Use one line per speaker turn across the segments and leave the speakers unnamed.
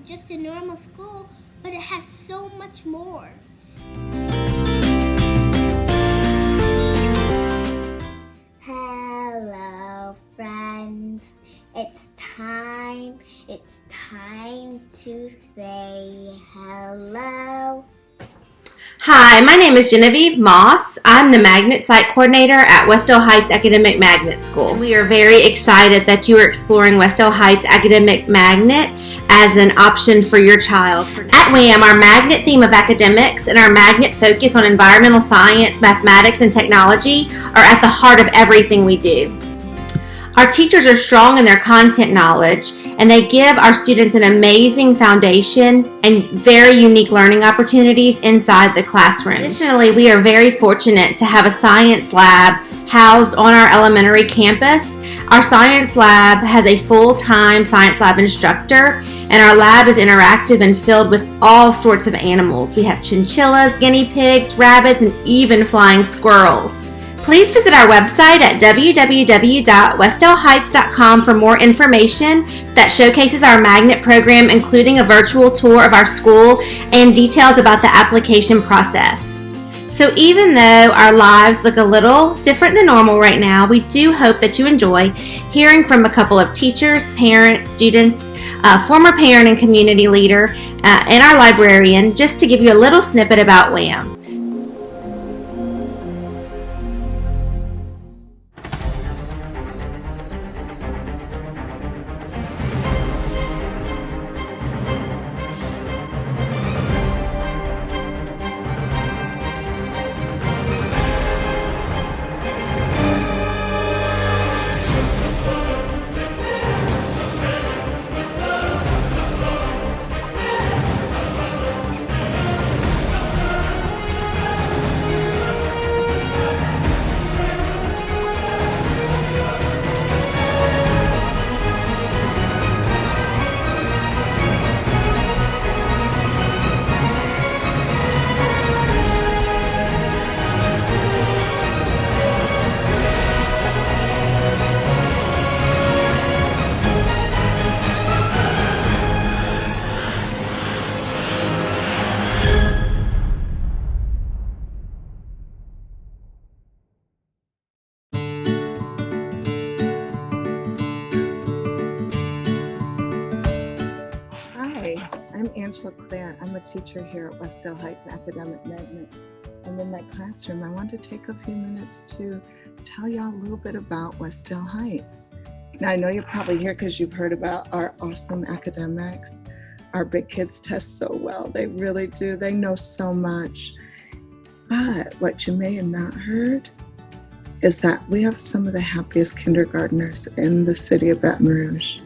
just a normal school, but it has so much more. Hello, friends. It's time to say hello.
Hi, my name is Genevieve Moss. I'm the Magnet Site Coordinator at Westdale Heights Academic Magnet School. We are very excited that you are exploring Westdale Heights Academic Magnet as an option for your child. At Wham, our magnet theme of academics and our magnet focus on environmental science, mathematics, and technology are at the heart of everything we do. Our teachers are strong in their content knowledge, and they give our students an amazing foundation and very unique learning opportunities inside the classroom. Additionally, we are very fortunate to have a science lab housed on our elementary campus. Our science lab has a full-time science lab instructor, and our lab is interactive and filled with all sorts of animals. We have chinchillas, guinea pigs, rabbits, and even flying squirrels. Please visit our website at www.westdaleheights.com for more information that showcases our magnet program, including a virtual tour of our school and details about the application process. So even though our lives look a little different than normal right now, we do hope that you enjoy hearing from a couple of teachers, parents, students, former parent and community leader, and our librarian, just to give you a little snippet about Wham.
I'm Angela Clare. I'm a teacher here at Westdale Heights Academic Magnet. And in my classroom, I want to take a few minutes to tell y'all a little bit about Westdale Heights. Now, I know you're probably here because you've heard about our awesome academics. Our big kids test so well. They really do. They know so much. But what you may have not heard is that we have some of the happiest kindergartners in the city of Baton Rouge.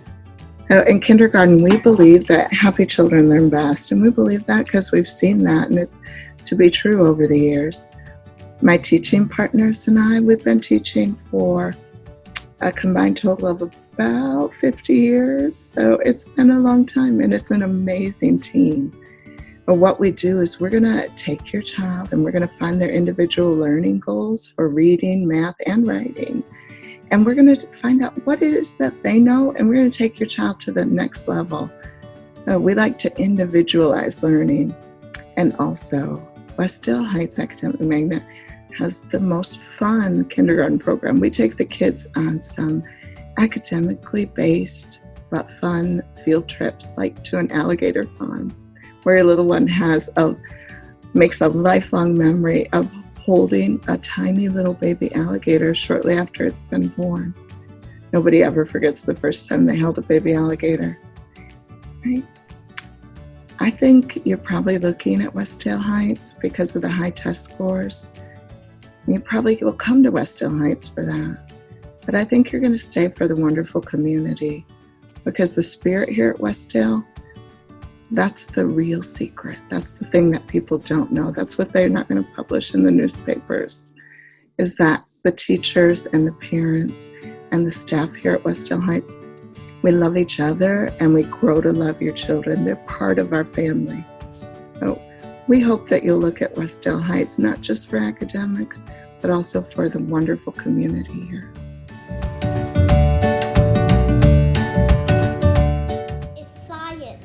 In kindergarten, we believe that happy children learn best, and we believe that because we've seen that and it to be true over the years. My teaching partners and I, we've been teaching for a combined total of about 50 years, so it's been a long time, and it's an amazing team. But what we do is we're going to take your child and we're going to find their individual learning goals for reading, math, and writing. And we're going to find out what it is that they know, and we're going to take your child to the next level. We like to individualize learning. And also, Westdale Heights Academic Magnet has the most fun kindergarten program. We take the kids on some academically based but fun field trips, like to an alligator farm, where your little one makes a lifelong memory of holding a tiny little baby alligator shortly after it's been born. Nobody ever forgets the first time they held a baby alligator, right? I think you're probably looking at Westdale Heights because of the high test scores. You probably will come to Westdale Heights for that. But I think you're going to stay for the wonderful community, because the spirit here at Westdale, that's the real secret. That's the thing that people don't know. That's what they're not going to publish in the newspapers, is that the teachers and the parents and the staff here at Westdale Heights, we love each other and we grow to love your children. They're part of our family. So we hope that you'll look at Westdale Heights, not just for academics, but also for the wonderful community here.
It's science.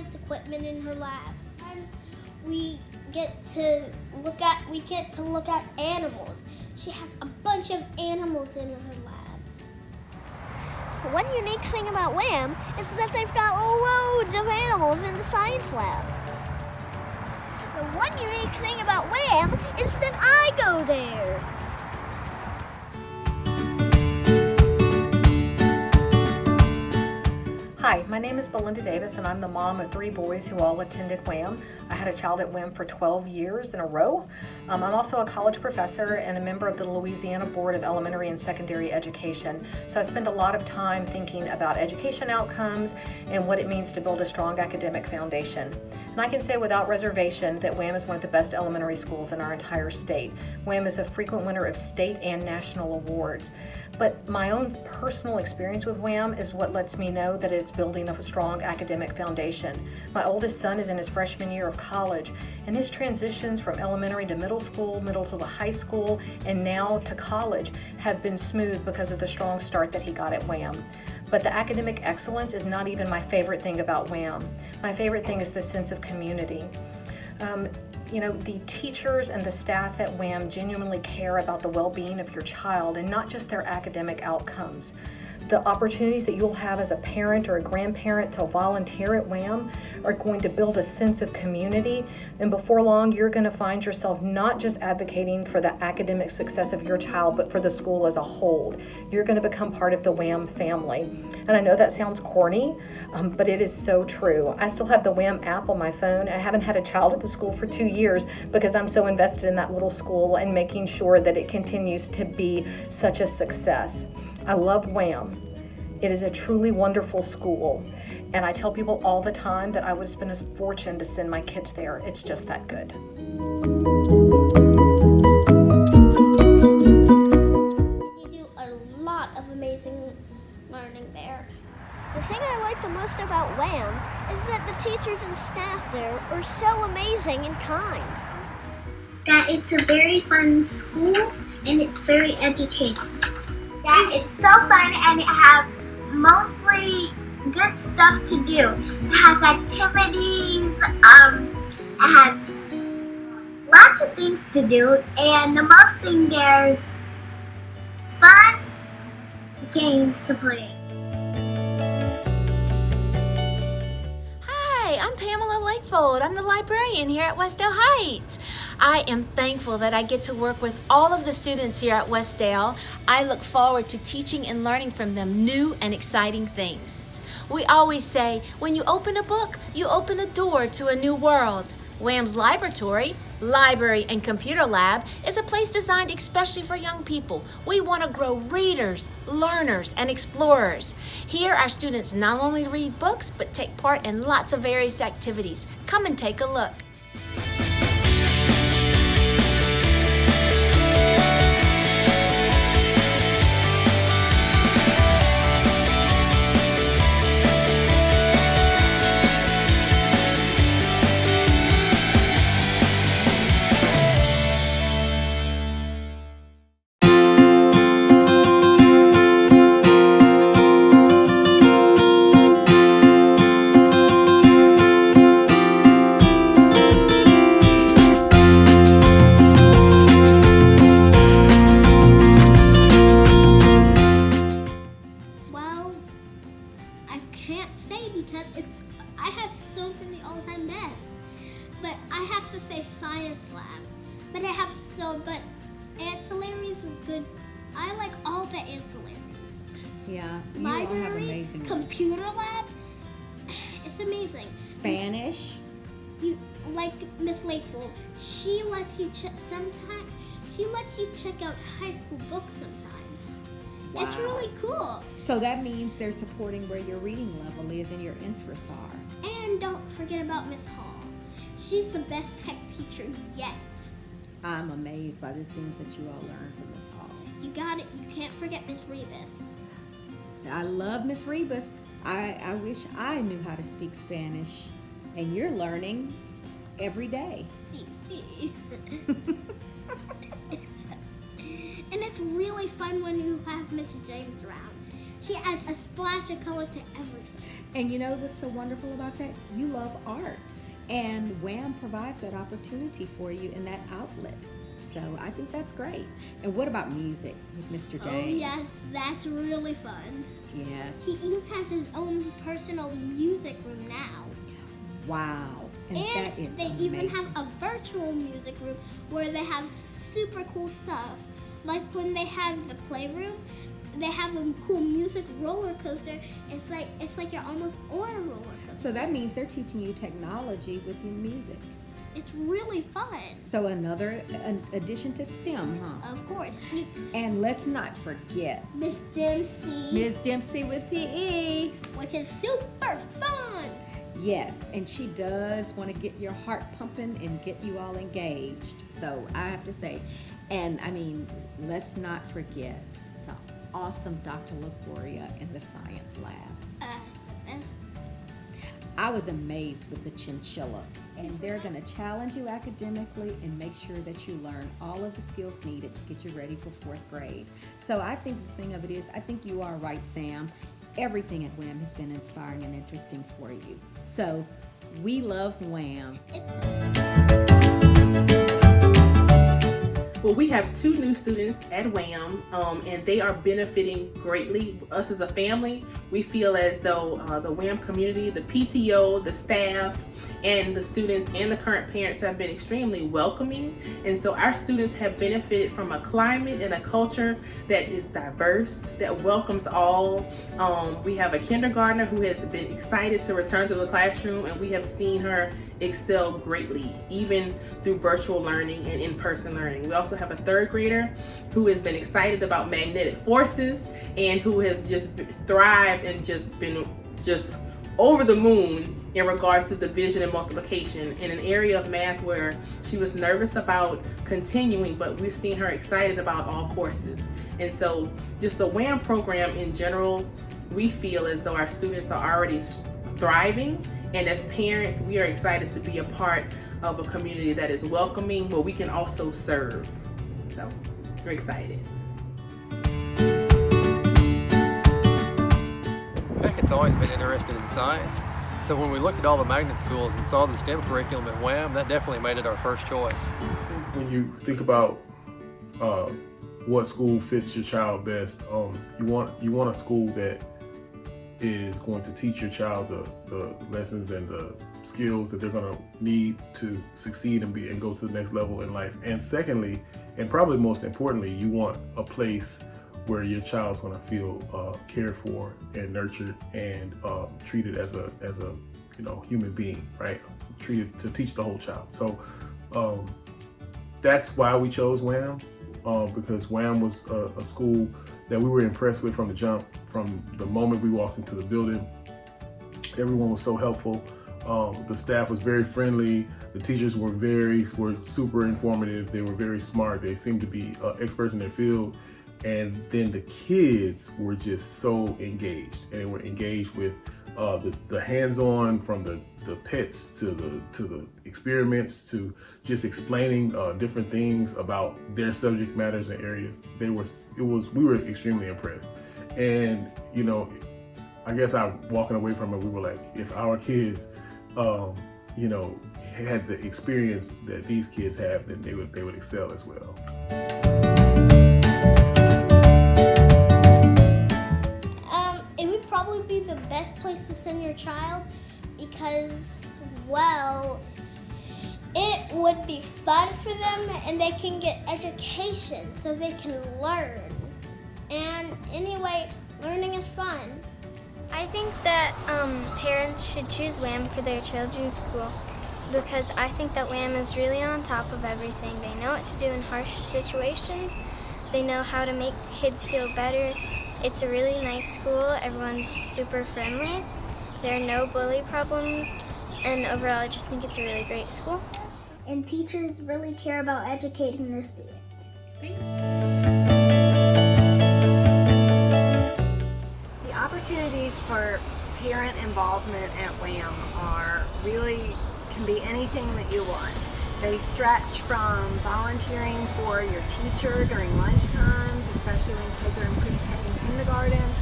science equipment in her lab. Sometimes we get to look at animals. She has a bunch of animals in her lab.
One unique thing about Wham is that they've got loads of animals in the science lab. The one unique thing about Wham is that I go there.
Hi, my name is Belinda Davis and I'm the mom of 3 boys who all attended Wham. I had a child at Wham for 12 years in a row. I'm also a college professor and a member of the Louisiana Board of Elementary and Secondary Education. So I spend a lot of time thinking about education outcomes and what it means to build a strong academic foundation. And I can say without reservation that Wham is one of the best elementary schools in our entire state. Wham is a frequent winner of state and national awards. But my own personal experience with Wham is what lets me know that it's building a strong academic foundation. My oldest son is in his freshman year of college, and his transitions from elementary to middle to the high school, and now to college have been smooth because of the strong start that he got at Wham. But the academic excellence is not even my favorite thing about Wham. My favorite thing is the sense of community. The teachers and the staff at Wham genuinely care about the well-being of your child and not just their academic outcomes. The opportunities that you'll have as a parent or a grandparent to volunteer at Wham are going to build a sense of community, and before long you're going to find yourself not just advocating for the academic success of your child but for the school as a whole. You're going to become part of the Wham family. And I know that sounds corny, but it is so true. I still have the Wham app on my phone. I haven't had a child at the school for 2 years because I'm so invested in that little school and making sure that it continues to be such a success. I love Wham. It is a truly wonderful school, and I tell people all the time that I would spend a fortune to send my kids there. It's just that good.
You do a lot of amazing learning there.
The thing I like the most about Wham is that the teachers and staff there are so amazing and kind.
That it's a very fun school and it's very educating. That it's so fun and it has mostly good stuff to do. It has activities, it has lots of things to do, and the most thing there's fun games to play.
Hi, I'm Pamela Lakefold. I'm the librarian here at Westdale Heights. I am thankful that I get to work with all of the students here at Westdale. I look forward to teaching and learning from them new and exciting things. We always say, when you open a book, you open a door to a new world. Wham's Libratory, Library and Computer Lab is a place designed especially for young people. We want to grow readers, learners, and explorers. Here, our students not only read books, but take part in lots of various activities. Come and take a look.
Well, I can't say because I have so many all-time bests. But I have to say science lab. But ancillaries are good. I like all the ancillaries.
Yeah, you all have
Library,
amazing ones.
computer lab, it's amazing.
Spanish.
You like Miss Lakefold. She lets you check out high school books sometimes. It's
Wow.
really cool.
So that means they're supporting where your reading level is and your interests are.
And don't forget about Miss Hall. She's the best tech teacher yet.
I'm amazed by the things that you all learn from Miss Hall.
You got it. You can't forget Miss Rebus.
I love Miss Rebus. I wish I knew how to speak Spanish. And you're learning every day.
See. And it's really fun when you have Miss James around. She adds a splash of color to everything.
And you know what's so wonderful about that? You love art. And Wham provides that opportunity for you in that outlet. So I think that's great. And what about music with Mr. James?
Oh yes, that's really fun.
Yes.
He even has his own personal music room now.
Wow. And that is
they
amazing.
even have a virtual music room where they have super cool stuff. Like when they have the playroom, they have a cool music roller coaster. It's like you're almost on a roller coaster.
So that means they're teaching you technology with your music.
It's really fun.
So an addition to STEM, huh?
Of course.
And let's not forget
Miss Dempsey.
Miss Dempsey with PE.
Which is super fun.
Yes, and she does want to get your heart pumping and get you all engaged. So I have to say, and I mean, let's not forget the awesome Dr. LaGloria in the science lab.
Best.
I was amazed with the chinchilla, and they're going to challenge you academically and make sure that you learn all of the skills needed to get you ready for 4th grade. So I think the thing of it is, I think you are right, Sam. Everything at Wham has been inspiring and interesting for you. So we love Wham.
Well, we have 2 new students at Wham, and they are benefiting greatly. Us as a family, we feel as though the Wham community, the PTO, the staff, and the students and the current parents have been extremely welcoming. And so our students have benefited from a climate and a culture that is diverse, that welcomes all. We have a kindergartner who has been excited to return to the classroom, and we have seen her excel greatly, even through virtual learning and in-person learning. We also have a 3rd grader who has been excited about magnetic forces and who has just thrived and just been over the moon in regards to division and multiplication in an area of math where she was nervous about continuing, but we've seen her excited about all courses. And so just the Wham program in general, we feel as though our students are already thriving, and as parents, we are excited to be a part of a community that is welcoming, but we can also serve. So we're excited.
Beckett's always been interested in science, so when we looked at all the magnet schools and saw the STEM curriculum at Wham, that definitely made it our first choice.
When you think about what school fits your child best, you want a school that is going to teach your child the lessons and the skills that they're going to need to succeed and go to the next level in life. And secondly, and probably most importantly, you want a place where your child's going to feel cared for and nurtured and treated as a human being, right? Treated to teach the whole child. So that's why we chose Wham, because Wham was a school that we were impressed with from the jump. From the moment we walked into the building, everyone was so helpful. The staff was very friendly. The teachers were super informative. They were very smart. They seemed to be experts in their field. And then the kids were just so engaged, and they were engaged with the hands-on, from the pets to the experiments to just explaining different things about their subject matters and areas. We were extremely impressed. And I guess walking away from it, we were like, if our kids had the experience that these kids have, then they would excel as well.
It would probably be the best place to send your child because, well, it would be fun for them and they can get education so they can learn. And anyway, learning is fun.
I think that parents should choose Wham for their children's school because I think that Wham is really on top of everything. They know what to do in harsh situations. They know how to make kids feel better. It's a really nice school. Everyone's super friendly. There are no bully problems. And overall, I just think it's a really great school.
And teachers really care about educating their students.
The opportunities for parent involvement at Wham can be anything that you want. They stretch from volunteering for your teacher during lunch times, especially when kids are in pre-K and kindergarten,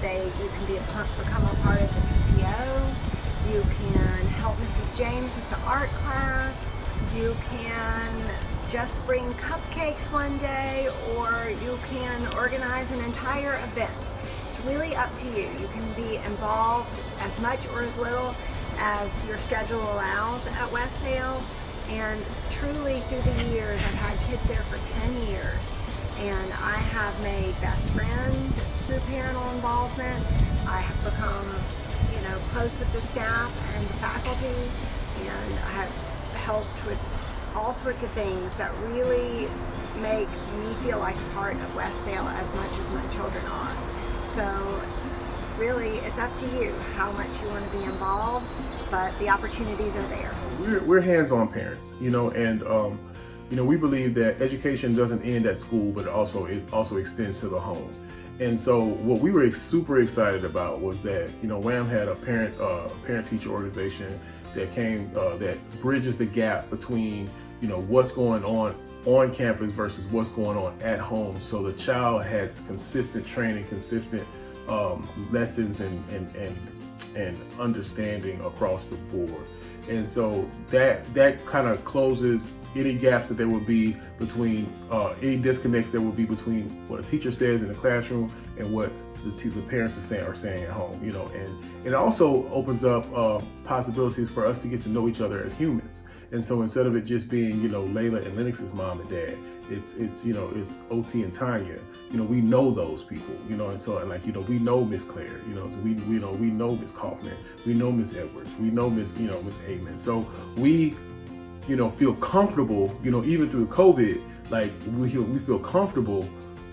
You can become a part of the PTO. You can help Mrs. James with the art class. You can just bring cupcakes one day, or you can organize an entire event. It's really up to you. You can be involved as much or as little as your schedule allows at Westdale. And truly, through the years, I've had kids there for 10 years, and I have made best friends through parental involvement. I have become, close with the staff and the faculty, and I have helped with all sorts of things that really make me feel like a part of Westdale as much as my children are. So really, it's up to you how much you want to be involved, but the opportunities are there.
We're hands-on parents, and we believe that education doesn't end at school, but it also extends to the home. And so what we were super excited about was that, Wham had a parent-teacher organization that that bridges the gap between, what's going on campus versus what's going on at home. So the child has consistent training, consistent lessons and understanding across the board. And so that kind of closes any gaps that there would be between any disconnects that would be between what a teacher says in the classroom and what the parents are saying at home, and it also opens up possibilities for us to get to know each other as humans. And so instead of it just being, Layla and Lennox's mom and dad, it's OT and Tanya. We know those people, and so we know Miss Claire, we know Miss Kaufman, we know Miss Edwards, we know Miss Amen. So we, feel comfortable, even through COVID, we feel comfortable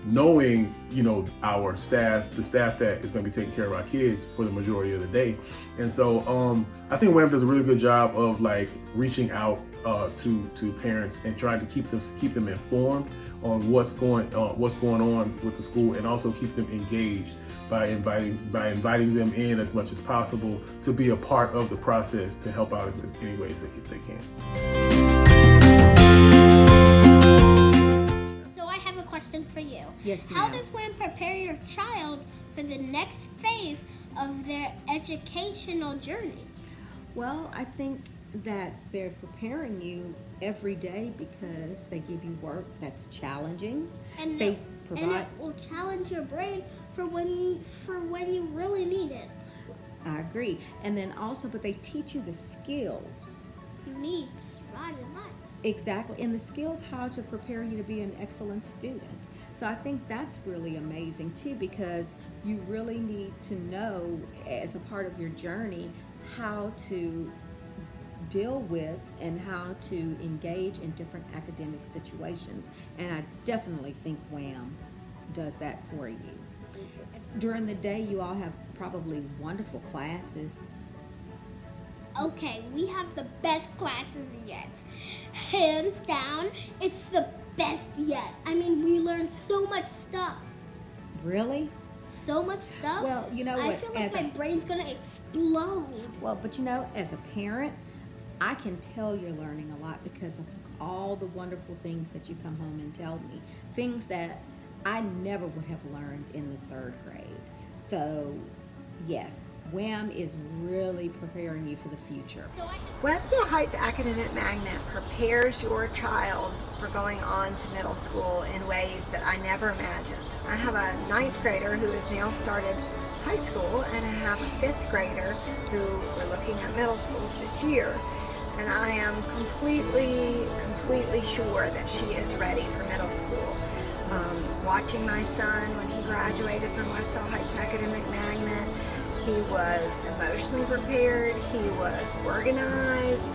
knowing, our staff, the staff that is going to be taking care of our kids for the majority of the day. And so I think Wham does a really good job of reaching out to parents and trying to keep them informed on what's going on with the school, and also keep them engaged by inviting them in as much as possible to be a part of the process to help out in any ways that they can.
So I have a question for you.
Yes, ma'am.
How does Wham prepare your child for the next phase of their educational journey?
Well, I think that they're preparing you every day because they give you work that's challenging.
And it will challenge your brain for when you really need it.
I agree. And then also, but they teach you the skills
You need to survive in life.
exactly, and the skills how to prepare you to be an excellent student. So I think that's really amazing too, because you really need to know as a part of your journey how to deal with and how to engage in different academic situations. And I definitely think Wham does that for you. During the day, you all have probably wonderful classes.
Okay, we have the best classes yet. Hands down, it's the best yet. I mean, we learned so much stuff.
Really?
So much stuff.
Well, you know what?
I feel like my brain's gonna explode.
Well, but as a parent, I can tell you're learning a lot because of all the wonderful things that you come home and tell me. Things that I never would have learned in the 3rd grade. So, yes, Wham is really preparing you for the future.
Westdale Heights Academic Magnet prepares your child for going on to middle school in ways that I never imagined. I have a 9th grader who has now started high school, and I have a 5th grader who we're looking at middle schools this year. And I am completely sure that she is ready for middle school. Watching my son when he graduated from Westdale Heights Academic Magnet, he was emotionally prepared, he was organized,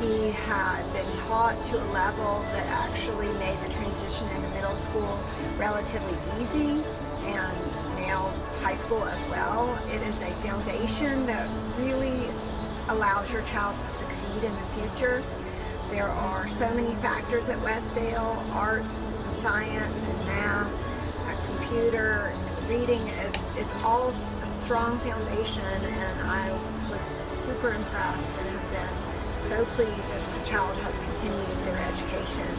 he had been taught to a level that actually made the transition into middle school relatively easy, and now high school as well. It is a foundation that really allows your child to succeed in the future. There are so many factors at Westdale: arts and science and math, computer, reading. It's all a strong foundation, and I was super impressed and have been so pleased as my child has continued their education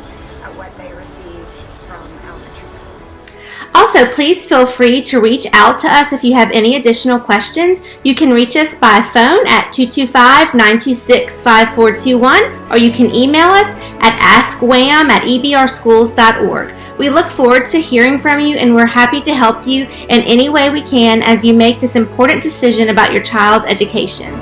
at what they received from elementary school.
Also, please feel free to reach out to us if you have any additional questions. You can reach us by phone at 225-926-5421, or you can email us at askwham@ebrschools.org. We look forward to hearing from you, and we're happy to help you in any way we can as you make this important decision about your child's education.